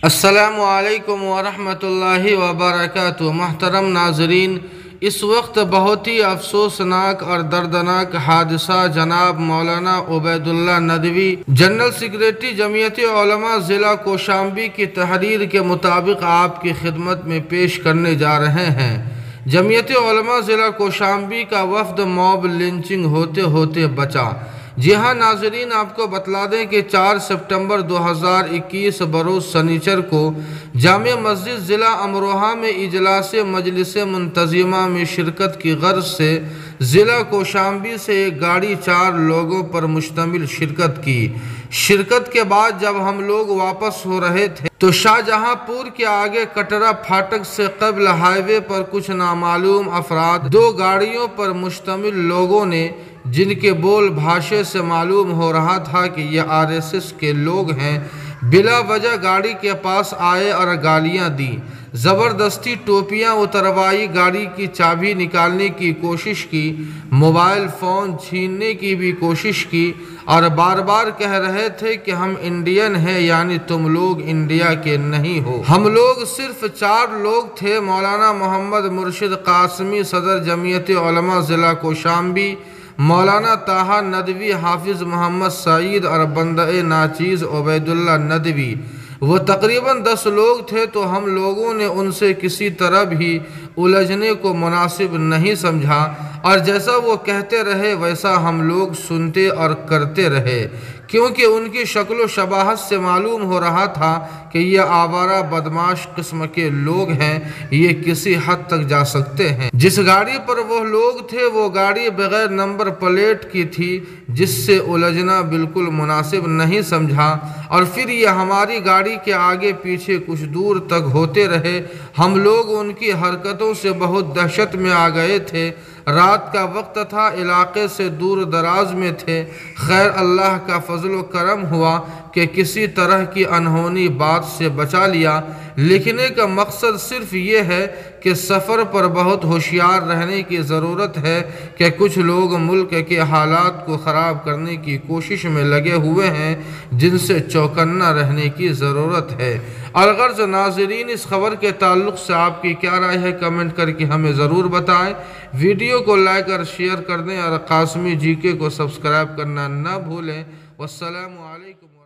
السلام علیکم ورحمۃ اللہ وبرکاتہ۔ محترم ناظرین، اس وقت بہت ہی افسوسناک اور دردناک حادثہ جناب مولانا عبید اللہ ندوی جنرل سیکریٹری جمعیت علماء ضلع کوشامبی کی تحریر کے مطابق آپ کی خدمت میں پیش کرنے جا رہے ہیں۔ جمعیت علماء ضلع کوشامبی کا وفد موب لنچنگ ہوتے ہوتے بچا۔ جی ہاں ناظرین، آپ کو بتلا دیں کہ 4 سپٹمبر 2021 بروز سنیچر کو جامع مسجد ضلع امروہہ میں اجلاس مجلس منتظمہ میں شرکت کی غرض سے ضلع کوشامبی سے ایک گاڑی 4 لوگوں پر مشتمل شرکت کے بعد جب ہم لوگ واپس ہو رہے تھے تو شاہجہاں پور کے آگے کٹرا پھاٹک سے قبل ہائی وے پر کچھ نامعلوم افراد 2 گاڑیوں پر مشتمل لوگوں نے، جن کے بول بھاشے سے معلوم ہو رہا تھا کہ یہ RSS کے لوگ ہیں، بلا وجہ گاڑی کے پاس آئے اور گالیاں دیں، زبردستی ٹوپیاں اتروائی، گاڑی کی چابی نکالنے کی کوشش کی، موبائل فون چھیننے کی بھی کوشش کی اور بار بار کہہ رہے تھے کہ ہم انڈین ہیں، یعنی تم لوگ انڈیا کے نہیں ہو۔ ہم لوگ صرف 4 لوگ تھے: مولانا محمد مرشد قاسمی صدر جمعیت علماء ضلع کوشامبی، مولانا طاہا ندوی، حافظ محمد سعید اور بندہ ناچیز عبید اللہ ندوی۔ وہ تقریباً 10 لوگ تھے، تو ہم لوگوں نے ان سے کسی طرح بھی الجھنے کو مناسب نہیں سمجھا اور جیسا وہ کہتے رہے ویسا ہم لوگ سنتے اور کرتے رہے، کیونکہ ان کی شکل و شباہت سے معلوم ہو رہا تھا کہ یہ آوارہ بدماش قسم کے لوگ ہیں، یہ کسی حد تک جا سکتے ہیں۔ جس گاڑی پر وہ لوگ تھے وہ گاڑی بغیر نمبر پلیٹ کی تھی، جس سے الجھنا بالکل مناسب نہیں سمجھا، اور پھر یہ ہماری گاڑی کے آگے پیچھے کچھ دور تک ہوتے رہے۔ ہم لوگ ان کی حرکتوں سے بہت دہشت میں آ گئے تھے۔ رات کا وقت تھا، علاقے سے دور دراز میں تھے۔ خیر اللہ کا فضل و کرم ہوا کہ کسی طرح کی انہونی بات سے بچا لیا۔ لکھنے کا مقصد صرف یہ ہے کہ سفر پر بہت ہوشیار رہنے کی ضرورت ہے کہ کچھ لوگ ملک کے حالات کو خراب کرنے کی کوشش میں لگے ہوئے ہیں، جن سے چوکنا رہنے کی ضرورت ہے۔ الغرض ناظرین، اس خبر کے تعلق سے آپ کی کیا رائے ہے کمنٹ کر کے ہمیں ضرور بتائیں۔ ویڈیو کو لائک اور شیئر کر دیں اور قاسمی GK کو سبسکرائب کرنا نہ بھولیں۔ والسلام علیکم۔